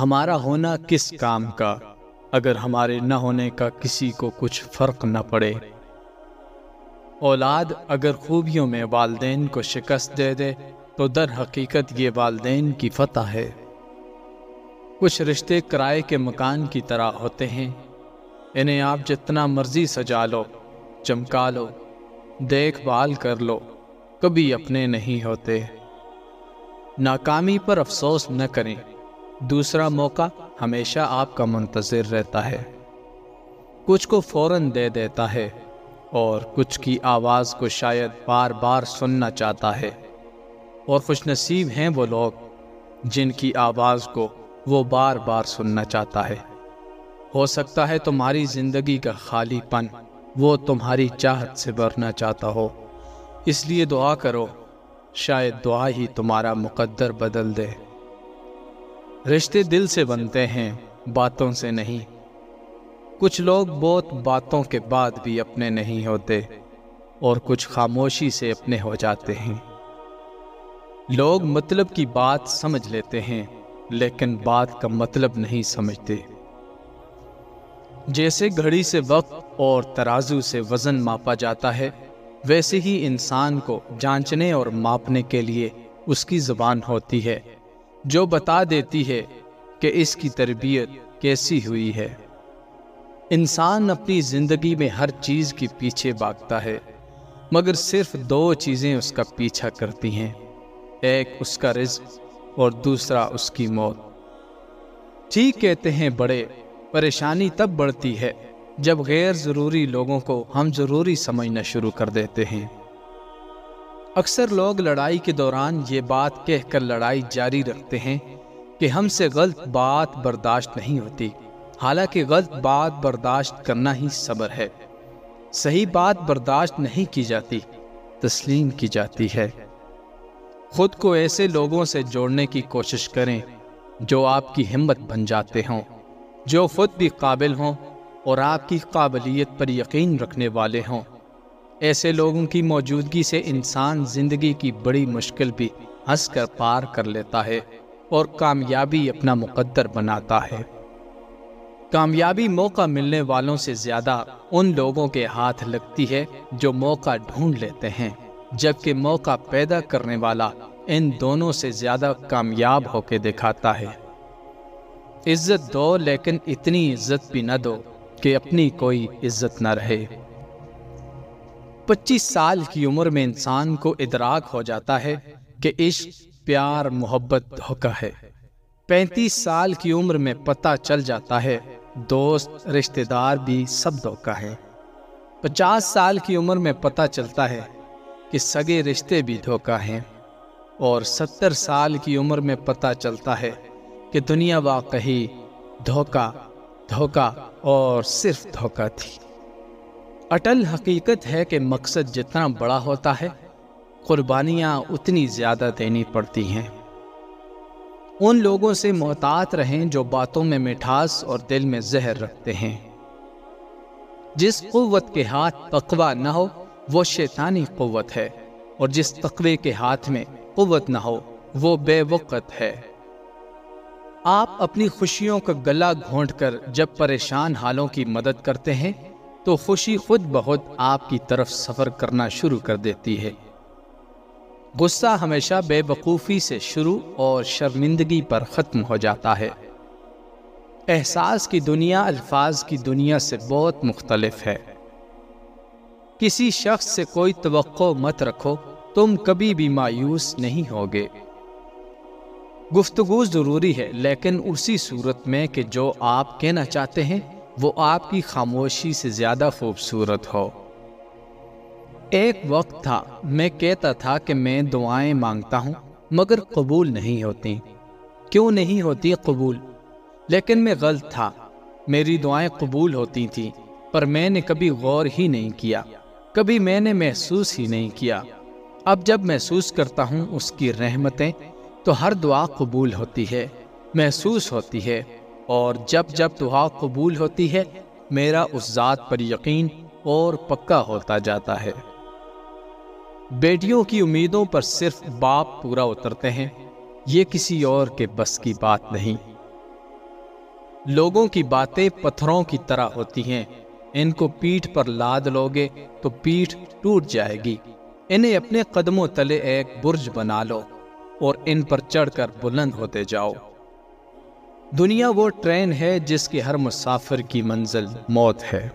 ہمارا ہونا کس کام کا اگر ہمارے نہ ہونے کا کسی کو کچھ فرق نہ پڑے۔ اولاد اگر خوبیوں میں والدین کو شکست دے دے تو در حقیقت یہ والدین کی فتح ہے۔ کچھ رشتے کرائے کے مکان کی طرح ہوتے ہیں، انہیں آپ جتنا مرضی سجا لو، چمکا لو، دیکھ بھال کر لو، کبھی اپنے نہیں ہوتے۔ ناکامی پر افسوس نہ کریں، دوسرا موقع ہمیشہ آپ کا منتظر رہتا ہے۔ کچھ کو فوراً دے دیتا ہے اور کچھ کی آواز کو شاید بار بار سننا چاہتا ہے، اور خوش نصیب ہیں وہ لوگ جن کی آواز کو وہ بار بار سننا چاہتا ہے۔ ہو سکتا ہے تمہاری زندگی کا خالی پن وہ تمہاری چاہت سے بھرنا چاہتا ہو، اس لیے دعا کرو، شاید دعا ہی تمہارا مقدر بدل دے۔ رشتے دل سے بنتے ہیں، باتوں سے نہیں۔ کچھ لوگ بہت باتوں کے بعد بھی اپنے نہیں ہوتے اور کچھ خاموشی سے اپنے ہو جاتے ہیں۔ لوگ مطلب کی بات سمجھ لیتے ہیں لیکن بات کا مطلب نہیں سمجھتے۔ جیسے گھڑی سے وقت اور ترازو سے وزن ماپا جاتا ہے، ویسے ہی انسان کو جانچنے اور ماپنے کے لیے اس کی زبان ہوتی ہے جو بتا دیتی ہے کہ اس کی تربیت کیسی ہوئی ہے۔ انسان اپنی زندگی میں ہر چیز کے پیچھے بھاگتا ہے مگر صرف دو چیزیں اس کا پیچھا کرتی ہیں، ایک اس کا رزق اور دوسرا اس کی موت۔ ٹھیک کہتے ہیں بڑے، پریشانی تب بڑھتی ہے جب غیر ضروری لوگوں کو ہم ضروری سمجھنا شروع کر دیتے ہیں۔ اکثر لوگ لڑائی کے دوران یہ بات کہہ کر لڑائی جاری رکھتے ہیں کہ ہم سے غلط بات برداشت نہیں ہوتی، حالانکہ غلط بات برداشت کرنا ہی صبر ہے۔ صحیح بات برداشت نہیں کی جاتی، تسلیم کی جاتی ہے۔ خود کو ایسے لوگوں سے جوڑنے کی کوشش کریں جو آپ کی ہمت بن جاتے ہوں، جو خود بھی قابل ہوں اور آپ کی قابلیت پر یقین رکھنے والے ہوں۔ ایسے لوگوں کی موجودگی سے انسان زندگی کی بڑی مشکل بھی ہنس کر پار کر لیتا ہے اور کامیابی اپنا مقدر بناتا ہے۔ کامیابی موقع ملنے والوں سے زیادہ ان لوگوں کے ہاتھ لگتی ہے جو موقع ڈھونڈ لیتے ہیں، جبکہ موقع پیدا کرنے والا ان دونوں سے زیادہ کامیاب ہو کے دکھاتا ہے۔ عزت دو لیکن اتنی عزت بھی نہ دو کہ اپنی کوئی عزت نہ رہے۔ 25 سال کی عمر میں انسان کو ادراک ہو جاتا ہے کہ عشق، پیار، محبت دھوکہ ہے۔ 35 سال کی عمر میں پتہ چل جاتا ہے دوست، رشتہ دار بھی سب دھوکہ ہے۔ 50 سال کی عمر میں پتہ چلتا ہے کہ سگے رشتے بھی دھوکہ ہیں، اور 70 سال کی عمر میں پتہ چلتا ہے کہ دنیا واقعی دھوکہ دھوکہ اور صرف دھوکہ تھی۔ اٹل حقیقت ہے کہ مقصد جتنا بڑا ہوتا ہے، قربانیاں اتنی زیادہ دینی پڑتی ہیں۔ ان لوگوں سے محتاط رہیں جو باتوں میں مٹھاس اور دل میں زہر رکھتے ہیں۔ جس قوت کے ہاتھ تقویٰ نہ ہو وہ شیطانی قوت ہے، اور جس تقوی کے ہاتھ میں قوت نہ ہو وہ بے وقت ہے۔ آپ اپنی خوشیوں کا گلا گھونٹ کر جب پریشان حالوں کی مدد کرتے ہیں تو خوشی خود بخود آپ کی طرف سفر کرنا شروع کر دیتی ہے۔ غصہ ہمیشہ بے وقوفی سے شروع اور شرمندگی پر ختم ہو جاتا ہے۔ احساس کی دنیا الفاظ کی دنیا سے بہت مختلف ہے۔ کسی شخص سے کوئی توقع مت رکھو، تم کبھی بھی مایوس نہیں ہوگے۔ گفتگو ضروری ہے لیکن اسی صورت میں کہ جو آپ کہنا چاہتے ہیں وہ آپ کی خاموشی سے زیادہ خوبصورت ہو۔ ایک وقت تھا میں کہتا تھا کہ میں دعائیں مانگتا ہوں مگر قبول نہیں ہوتی۔ کیوں نہیں ہوتی قبول؟ لیکن میں غلط تھا، میری دعائیں قبول ہوتی تھیں پر میں نے کبھی غور ہی نہیں کیا، کبھی میں نے محسوس ہی نہیں کیا۔ اب جب محسوس کرتا ہوں اس کی رحمتیں تو ہر دعا قبول ہوتی ہے، محسوس ہوتی ہے، اور جب جب دعا قبول ہوتی ہے میرا اس ذات پر یقین اور پکا ہوتا جاتا ہے۔ بیٹیوں کی امیدوں پر صرف باپ پورا اترتے ہیں، یہ کسی اور کے بس کی بات نہیں۔ لوگوں کی باتیں پتھروں کی طرح ہوتی ہیں، ان کو پیٹھ پر لاد لوگے تو پیٹھ ٹوٹ جائے گی۔ انہیں اپنے قدموں تلے ایک برج بنا لو اور ان پر چڑھ کر بلند ہوتے جاؤ۔ دنیا وہ ٹرین ہے جس کے ہر مسافر کی منزل موت ہے۔